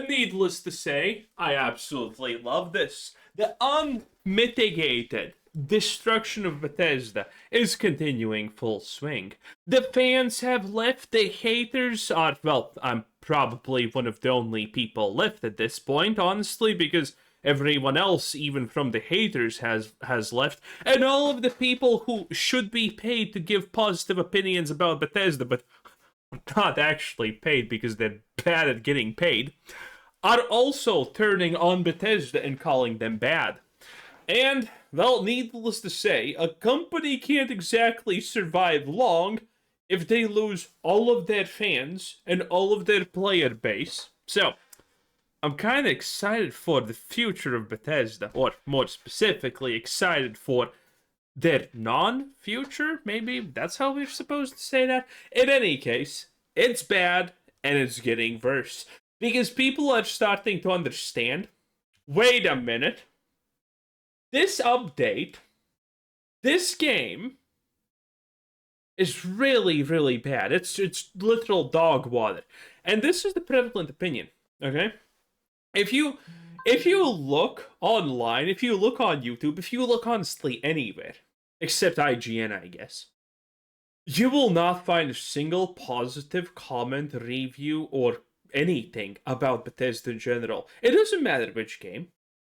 Needless to say, I absolutely love this. The unmitigated destruction of Bethesda is continuing full swing. The fans have left, the haters are, well, I'm probably one of the only people left at this point, honestly, because everyone else, even from the haters, has left, and all of the people who should be paid to give positive opinions about Bethesda, but not actually paid because they're bad at getting paid, are also turning on Bethesda and calling them bad. And, well, needless to say, a company can't exactly survive long if they lose all of their fans and all of their player base. So, I'm kind of excited for the future of Bethesda, or more specifically, excited for their non-future. Maybe that's how we're supposed to say that. In any case, it's bad and it's getting worse because people are starting to understand. Wait a minute. This update, this game, is really, really bad. It's literal dog water, and this is the prevalent opinion. Okay, if you look online, if you look on YouTube, if you look honestly anywhere except IGN, I guess, you will not find a single positive comment, review, or anything about Bethesda in general. It doesn't matter which game.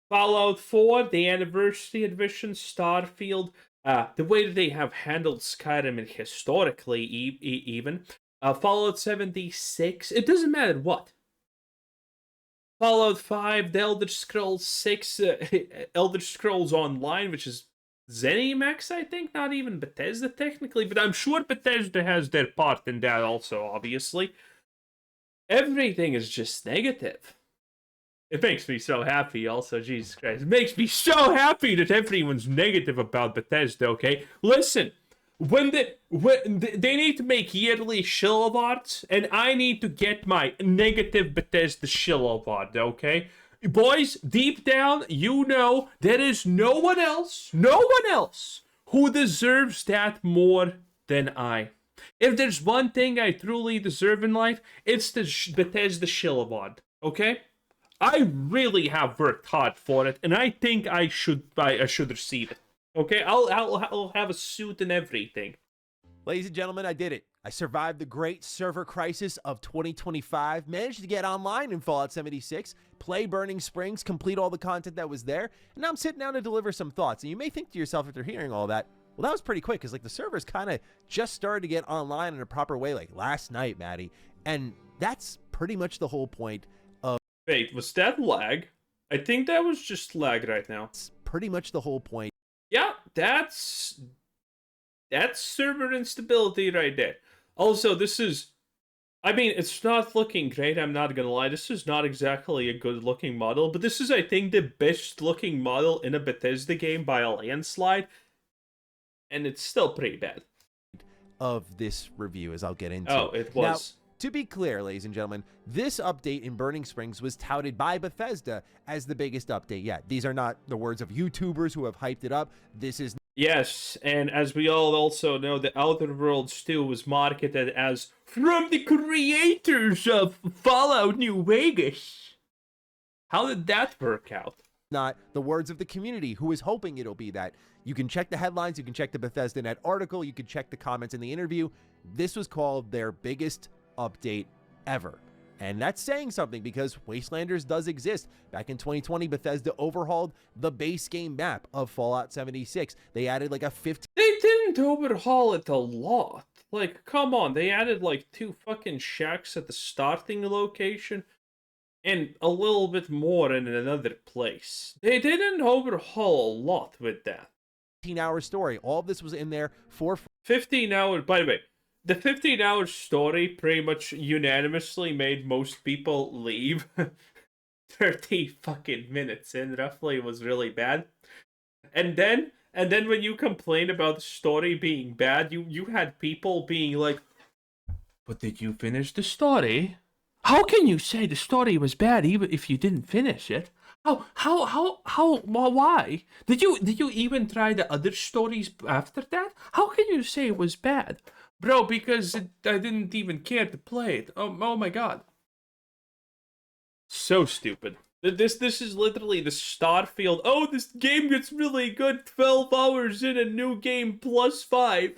Fallout 4, the Anniversary Edition, Starfield, the way that they have handled Skyrim and historically even, Fallout 76, it doesn't matter what. Fallout 5, the Elder Scrolls 6, Elder Scrolls Online, which is ZeniMax, I think, not even Bethesda technically, but I'm sure Bethesda has their part in that also, obviously. Everything is just negative. It makes me so happy also, Jesus Christ. It makes me so happy that everyone's negative about Bethesda, okay? Listen, when they need to make yearly shill awards, and I need to get my negative Bethesda shill award, okay? Boys, deep down, you know there is no one else who deserves that more than I. If there's one thing I truly deserve in life, it's the Bethesda shill award, okay? I really have worked hard for it, and I think I should receive it. Okay, I'll have a suit and everything. Ladies and gentlemen, I did it. I survived the great server crisis of 2025, managed to get online in Fallout 76, play Burning Springs, complete all the content that was there, and now I'm sitting down to deliver some thoughts. And you may think to yourself after hearing all that, well, that was pretty quick, because like the servers kind of just started to get online in a proper way, like last night, Maddie. And that's pretty much the whole point of... Wait, was that lag? I think that was just lag right now. It's pretty much the whole point. Yeah, that's server instability right there. Also, this is... I mean, it's not looking great, I'm not gonna lie. This is not exactly a good-looking model, but this is, I think, the best-looking model in a Bethesda game by a landslide. And it's still pretty bad. Of this review, as I'll get into. Oh, it was. Now, to be clear, ladies and gentlemen, this update in Burning Springs was touted by Bethesda as the biggest update yet. These are not the words of YouTubers who have hyped it up. This is... Yes, and as we all also know, the Outer Worlds 2 was marketed as from the creators of Fallout New Vegas. How did that work out? Not the words of the community who is hoping it'll be that. You can check the headlines, you can check the Bethesda.net article, you can check the comments in the interview. This was called their biggest update ever. And that's saying something because Wastelanders does exist. Back in 2020, Bethesda overhauled the base game map of Fallout 76. They added like a 15... They didn't overhaul it a lot. Like, come on, they added like 2 fucking shacks at the starting location and a little bit more in another place. They didn't overhaul a lot with that. 15-hour story. All of this was in there for 15 hours. By the way, the 15-hour story pretty much unanimously made most people leave. 30 fucking minutes in, roughly, was really bad. And then when you complain about the story being bad, you had people being like, but did you finish the story? How can you say the story was bad even if you didn't finish it? Why? Did you even try the other stories after that? How can you say it was bad? Bro, because I didn't even care to play it. Oh my god. So so stupid. This is literally the start field. Oh, this game gets really good. 12 hours in, a new game +5.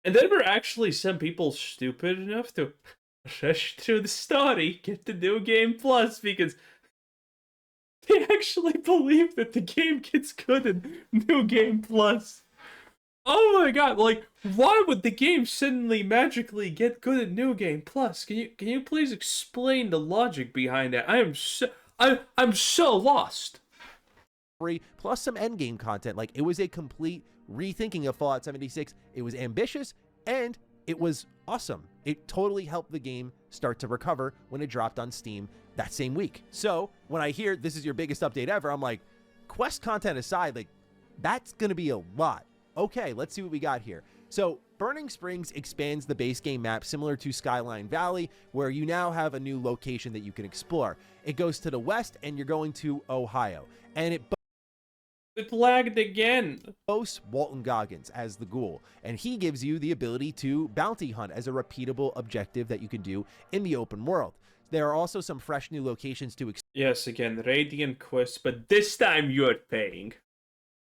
And then were actually some people stupid enough to rush through the story, get the new game plus, because they actually believe that the game gets good in new game plus. Oh my god, like, why would the game suddenly magically get good at new game plus? Can you please explain the logic behind that? I'm so lost. Free, plus some endgame content. Like, it was a complete rethinking of Fallout 76. It was ambitious and it was awesome. It totally helped the game start to recover when it dropped on Steam that same week. So when I hear this is your biggest update ever, I'm like, quest content aside, like, that's gonna be a lot. Okay, let's see what we got here. So Burning Springs expands the base game map similar to Skyline Valley, where you now have a new location that you can explore. It goes to the west and you're going to Ohio, and it lagged again. boasts Walton Goggins as the ghoul, and he gives you the ability to bounty hunt as a repeatable objective that you can do in the open world. There are also some fresh new locations to Yes, again, Radiant Quest, but this time you're paying.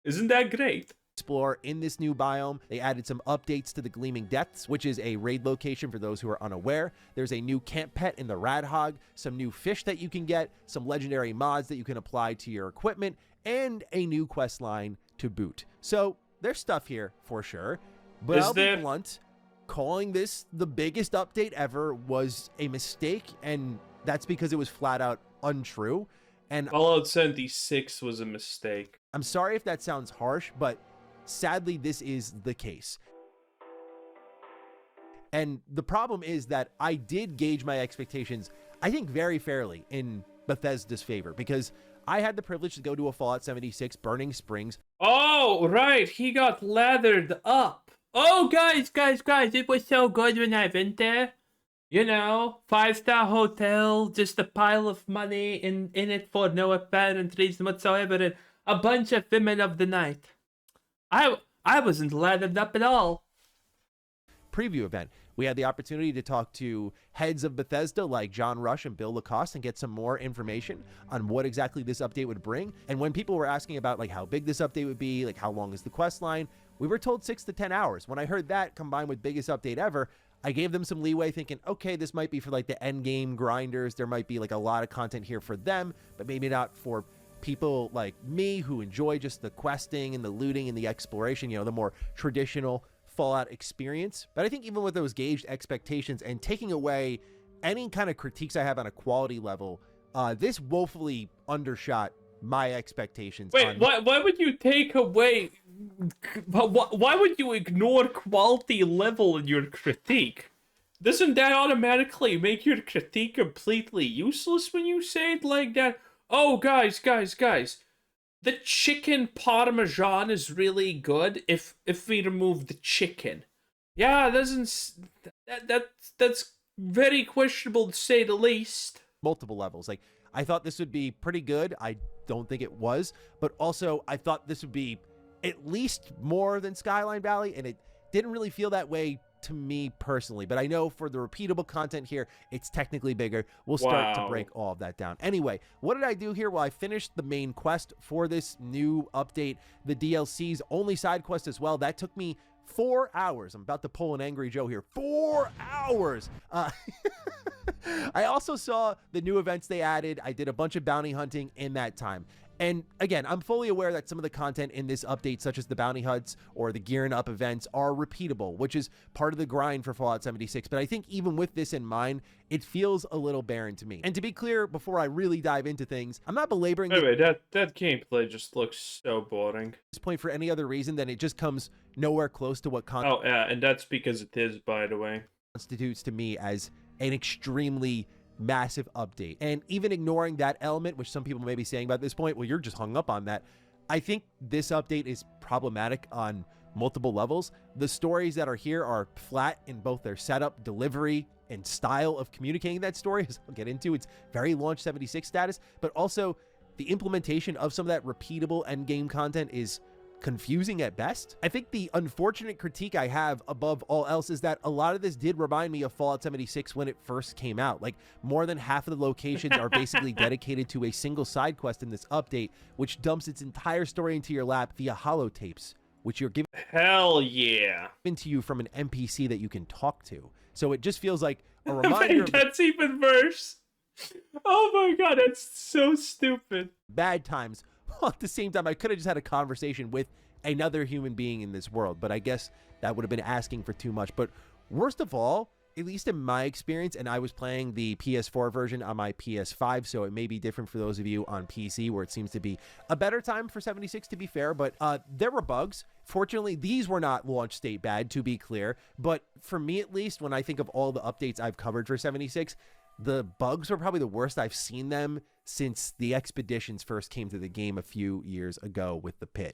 Isn't that great? explore in this new biome. They added some updates to the Gleaming Depths, which is a raid location for those who are unaware. There's a new camp pet in the Radhog, some new fish that you can get, some legendary mods that you can apply to your equipment, and a new quest line to boot. So there's stuff here for sure, but I'll be blunt, calling this the biggest update ever was a mistake, and that's because it was flat out untrue. And Fallout 76 was a mistake. I'm sorry if that sounds harsh, but sadly this is the case. And the problem is that I did gauge my expectations, I think, very fairly in Bethesda's favor, because I had the privilege to go to a Fallout 76 Burning Springs. Oh, right, he got lathered up. Oh, guys, it was so good when I went there. You know, 5-star hotel, just a pile of money in it for no apparent reason whatsoever, and a bunch of women of the night. I wasn't lathered up at all. Preview event. We had the opportunity to talk to heads of Bethesda like John Rush and Bill Lacoste and get some more information on what exactly this update would bring. And when people were asking about like how big this update would be, like how long is the quest line, we were told 6 to 10 hours. When I heard that combined with biggest update ever, I gave them some leeway thinking, okay, this might be for like the end game grinders. There might be like a lot of content here for them, but maybe not for people like me who enjoy just the questing and the looting and the exploration, you know, the more traditional Fallout experience. But I think even with those gauged expectations and taking away any kind of critiques I have on a quality level, this woefully undershot my expectations. Wait, why would you take away... Why would you ignore quality level in your critique? Doesn't that automatically make your critique completely useless when you say it like that? Oh, guys. The chicken parmesan is really good if we remove the chicken. Yeah, that's very questionable to say the least. Multiple levels. Like, I thought this would be pretty good. I don't think it was, but also I thought this would be at least more than Skyline Valley, and it didn't really feel that way to me personally. But I know for the repeatable content here, it's technically bigger. We'll start to break all of that down. Anyway, what did I do here? Well, I finished the main quest for this new update, the DLC's only side quest as well. That took me 4 hours. I'm about to pull an Angry Joe here. 4 hours. I also saw the new events they added. I did a bunch of bounty hunting in that time. And again, I'm fully aware that some of the content in this update, such as the bounty hunts or the gearing up events, are repeatable, which is part of the grind for Fallout 76. But I think even with this in mind, it feels a little barren to me. And to be clear, before I really dive into things, I'm not belaboring that gameplay just looks so boring. This point for any other reason than it just comes nowhere close to what content. Oh yeah, and that's because it is, by the way. Constitutes to me as an extremely massive update. And even ignoring that element, which some people may be saying about this point, well, you're just hung up on that. I think this update is problematic on multiple levels. The stories that are here are flat in both their setup, delivery, and style of communicating that story, as I'll get into. It's very launch 76 status, but also the implementation of some of that repeatable end game content is confusing at best. I think the unfortunate critique I have above all else is that a lot of this did remind me of Fallout 76 when it first came out. Like, more than half of the locations are basically dedicated to a single side quest in this update, which dumps its entire story into your lap via holotapes, which you're given Hell yeah. to you from an NPC that you can talk to. So it just feels like a reminder of That's even worse. Oh my god, that's so stupid. bad times. While at the same time, I could have just had a conversation with another human being in this world, but I guess that would have been asking for too much. But worst of all, at least in my experience, and I was playing the PS4 version on my PS5, so it may be different for those of you on PC, where it seems to be a better time for 76, to be fair, but there were bugs. Fortunately, these were not launch state bad, to be clear, but for me at least, when I think of all the updates I've covered for 76, the bugs were probably the worst I've seen them since the expeditions first came to the game a few years ago with the pit.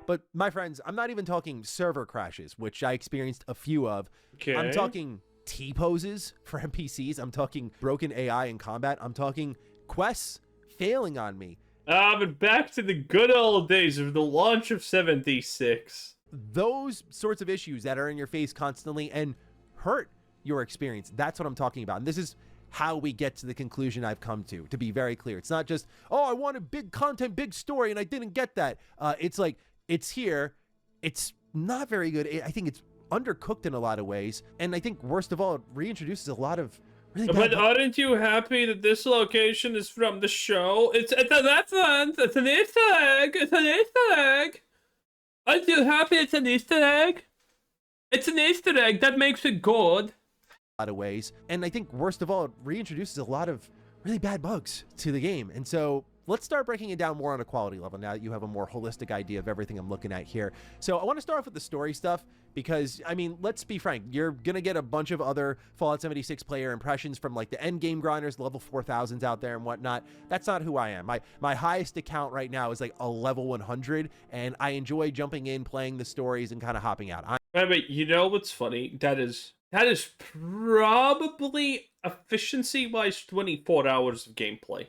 But my friends, I'm not even talking server crashes, which I experienced a few of. Okay. I'm talking T-poses for NPCs. I'm talking broken AI in combat. I'm talking quests failing on me. But back to the good old days of the launch of 76. Those sorts of issues that are in your face constantly and hurt your experience. That's what I'm talking about. And this is how we get to the conclusion I've come to be very clear. It's not just, oh, I wanted big content, big story, and I didn't get that. It's like, it's here. It's not very good. I think it's undercooked in a lot of ways. And I think worst of all, it reintroduces a lot of really bad But aren't you happy that this location is from the show? It's an Easter egg. It's an Easter egg. Aren't you happy it's an Easter egg? It's an Easter egg. That makes it good. lot of ways. And I think worst of all, it reintroduces a lot of really bad bugs to the game. And so let's start breaking it down more on a quality level now that you have a more holistic idea of everything I'm looking at here. So I want to start off with the story stuff because, I mean, let's be frank, you're going to get a bunch of other Fallout 76 player impressions from like the end game grinders, level 4000s out there and whatnot. That's not who I am. My highest account right now is like a level 100, and I enjoy jumping in, playing the stories, and kind of hopping out. But you know what's funny? That is probably efficiency-wise 24 hours of gameplay.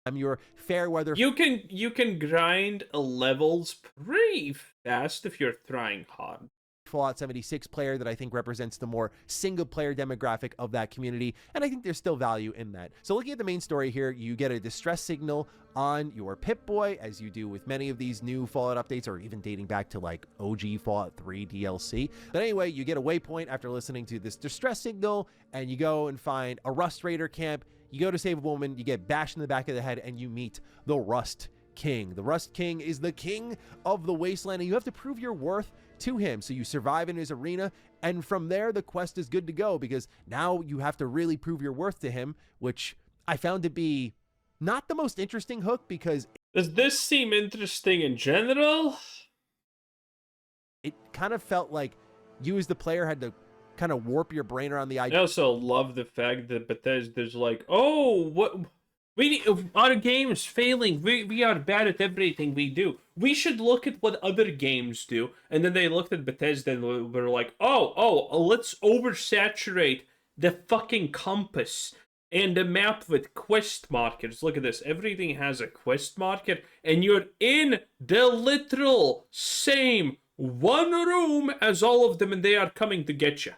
I'm your fair weather. You can grind levels pretty fast if you're trying hard. Fallout 76 player that I think represents the more single player demographic of that community, and I think there's still value in that. So looking at the main story here, you get a distress signal on your Pip-Boy, as you do with many of these new Fallout updates, or even dating back to like OG Fallout 3 DLC. But anyway, you get a waypoint after listening to this distress signal, and you go and find a Rust Raider camp. You go to save a woman, you get bashed in the back of the head, and you meet the Rust King. The Rust King is the king of the wasteland, and you have to prove your worth to him. So you survive in his arena, and from there the quest is good to go, because now you have to really prove your worth to him, which I found to be not the most interesting hook, because Does this seem interesting in general? it kind of felt like you as the player had to kind of warp your brain around the idea. I also love the fact that Bethesda's like, oh, what our game is failing. We are bad at everything we do. We should look at what other games do. And then they looked at Bethesda and were like, oh, let's oversaturate the fucking compass and the map with quest markers. Look at this. Everything has a quest marker, and you're in the literal same one room as all of them, and they are coming to get you.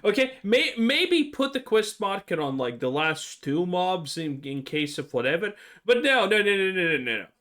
Okay, maybe put the quest marker on like the last two mobs in case of whatever, but no.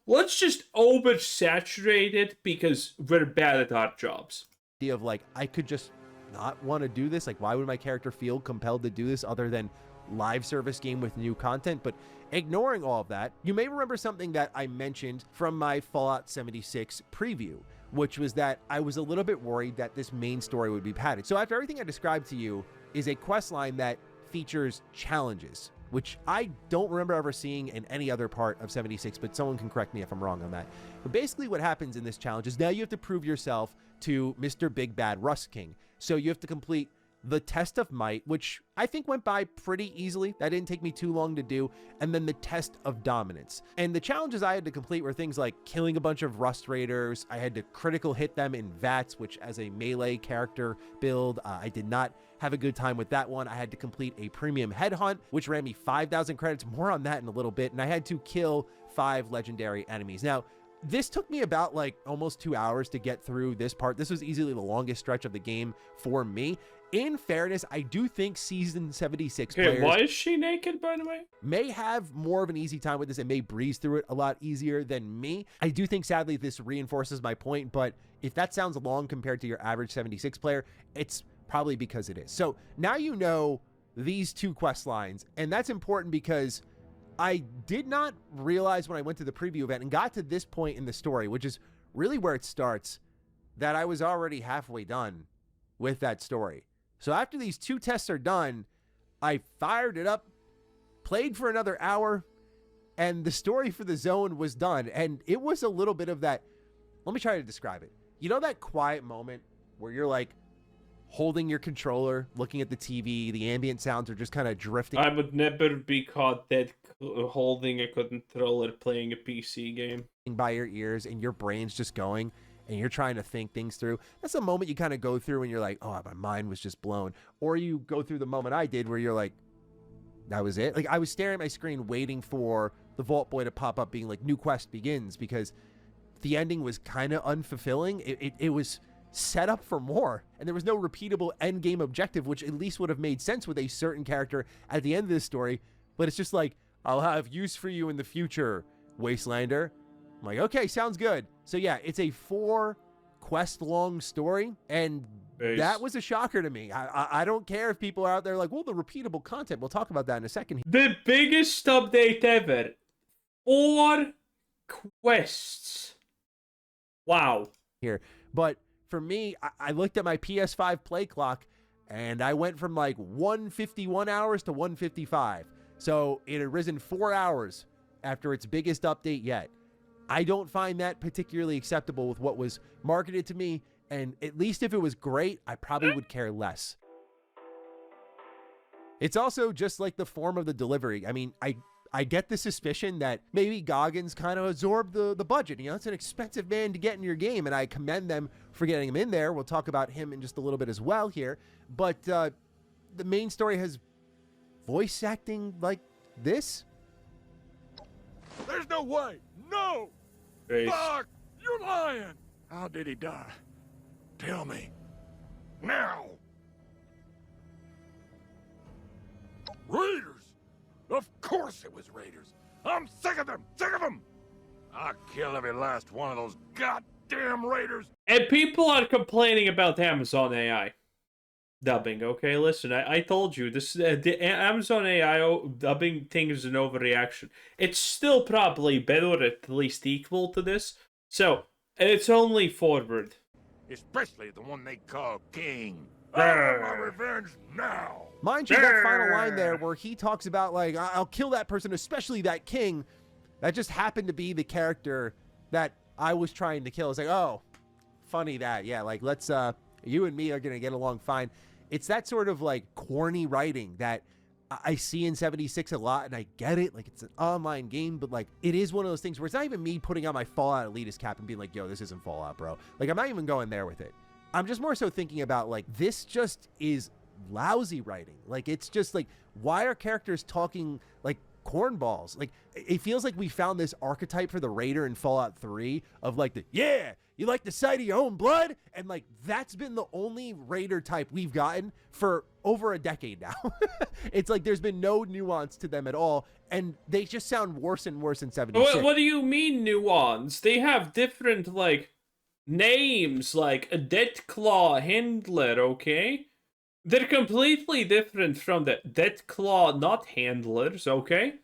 Let's just oversaturate it because we're bad at our jobs. Of like, I could just not want to do this. Like, why would my character feel compelled to do this other than live service game with new content? But ignoring all of that, you may remember something that I mentioned from my Fallout 76 preview, which was that I was a little bit worried that this main story would be padded. So after everything I described to you is a quest line that features challenges, which I don't remember ever seeing in any other part of 76, but someone can correct me if I'm wrong on that. But basically what happens in this challenge is now you have to prove yourself to Mr. Big Bad Rust King. So you have to complete the Test of Might, which I think went by pretty easily. That didn't take me too long to do. And then the Test of Dominance. And the challenges I had to complete were things like killing a bunch of Rust Raiders. I had to critical hit them in VATS, which as a melee character build, I did not have a good time with that one. I had to complete a premium headhunt, which ran me 5,000 credits. More on that in a little bit. And I had to kill 5 legendary enemies. Now, This took me about like almost 2 hours to get through this part. This was easily the longest stretch of the game for me. In fairness, I do think Season 76 players... why is she naked, by the way? May have more of an easy time with this and may breeze through it a lot easier than me. I do think, sadly, this reinforces my point, but if that sounds long compared to your average 76 player, it's probably because it is. So now you know these two quest lines, and that's important because I did not realize when I went to the preview event and got to this point in the story, which is really where it starts, that I was already halfway done with that story. So after these two tests are done, I fired it up, played for another hour, and the story for the zone was done. And it was a little bit of that, let me try to describe it. You know that quiet moment where you're like holding your controller, looking at the TV, the ambient sounds are just kind of drifting. I would never be caught dead holding a controller playing a PC game. By your ears and your brain's just going and you're trying to think things through. That's a moment you kind of go through and you're like, oh, my mind was just blown. Or you go through the moment I did where you're like, that was it. Like I was staring at my screen waiting for the Vault Boy to pop up being like, new quest begins, because the ending was kind of unfulfilling. It was set up for more, and there was no repeatable end game objective, which at least would have made sense with a certain character at the end of this story. But it's just like, I'll have use for you in the future, Wastelander. I'm like, okay, sounds good. So yeah, it's a 4 quest long story, and that was a shocker to me. I don't care if people are out there like, well, the repeatable content, we'll talk about that in a second. The biggest update ever. 4 quests. Wow. Here, but for me, I looked at my PS5 play clock and I went from like 151 hours to 155. So it had risen 4 hours after its biggest update yet. I don't find that particularly acceptable with what was marketed to me. And at least if it was great, I probably would care less. It's also just like the form of the delivery. I mean, I get the suspicion that maybe Goggins kind of absorbed the budget. You know, it's an expensive man to get in your game, and I commend them for getting him in there. We'll talk about him in just a little bit as well here. But the main story has voice acting like this. There's no way. No. Fuck. You're lying. How did he die? Tell me. Now. Raiders. Of course it was raiders. I'm sick of them. Sick of them. I'll kill every last one of those goddamn raiders. And people are complaining about Amazon AI dubbing. Okay, listen, I told you this. The Amazon AI dubbing thing is an overreaction. It's still probably better, or at least equal to this. So it's only forward. Especially the one they call King. I want my revenge now. Mind you, that final line there where he talks about, like, I'll kill that person, especially that king, that just happened to be the character that I was trying to kill. It's like, oh, funny that. Yeah, like, let's, you and me are going to get along fine. It's that sort of, like, corny writing that I see in 76 a lot, and I get it. Like, it's an online game, but, like, it is one of those things where it's not even me putting on my Fallout elitist cap and being like, yo, this isn't Fallout, bro. Like, I'm not even going there with it. I'm just more so thinking about, like, this just is lousy writing. Like, it's just like, why are characters talking like cornballs? Like, it feels like we found this archetype for the Raider in Fallout 3 of like the, yeah, you like the sight of your own blood? And like, that's been the only Raider type we've gotten for over a decade now. It's like, there's been no nuance to them at all. And they just sound worse and worse in 76. What do you mean nuance? They have different, like, names, like a Deathclaw Handler, okay? They're completely different from the Deathclaw not handlers, okay?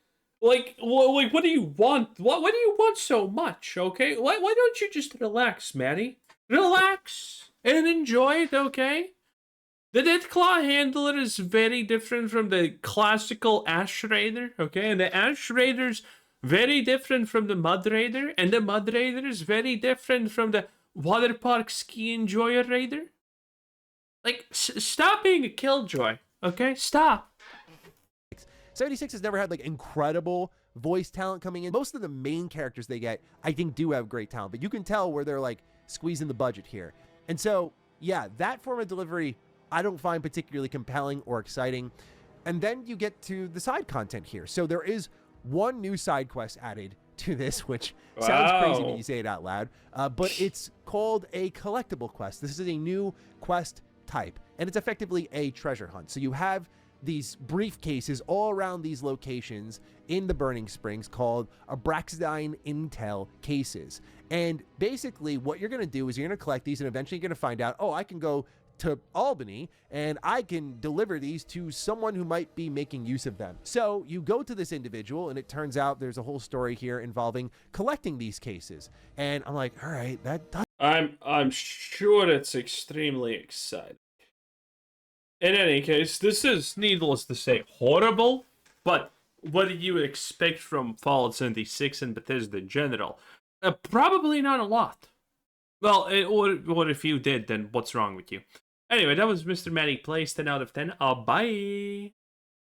Like, what do you want? What do you want so much, okay? Why don't you just relax, Maddie? Relax and enjoy it, okay? The Deathclaw Handler is very different from the classical Ash Raider, okay? And the Ash Raider's very different from the Mud Raider, and the Mud Raider is very different from the Water Park Ski Enjoyer Raider. Like, stop being a killjoy, okay? Stop. 76 has never had, like, incredible voice talent coming in. Most of the main characters they get, I think, do have great talent, but you can tell where they're, like, squeezing the budget here. And so, yeah, that form of delivery I don't find particularly compelling or exciting. And then you get to the side content here. So there is one new side quest added to this, which sounds crazy when Wow. you say it out loud. But it's called a collectible quest. This is a new quest type, and it's effectively a treasure hunt. So you have these briefcases all around these locations in the Burning Springs called Abraxdine Intel cases. And basically what you're going to do is you're going to collect these, and eventually you're going to find out, oh, I can go to Albany and I can deliver these to someone who might be making use of them. So you go to this individual, and it turns out there's a whole story here involving collecting these cases. And I'm like, all right, that does. I'm sure it's extremely exciting. In any case, this is, needless to say, horrible, but what do you expect from Fallout 76 and Bethesda in general? Probably not a lot. Well, or if you did, then what's wrong with you? Anyway, that was Mr. Manny Plays 10 out of 10. Bye!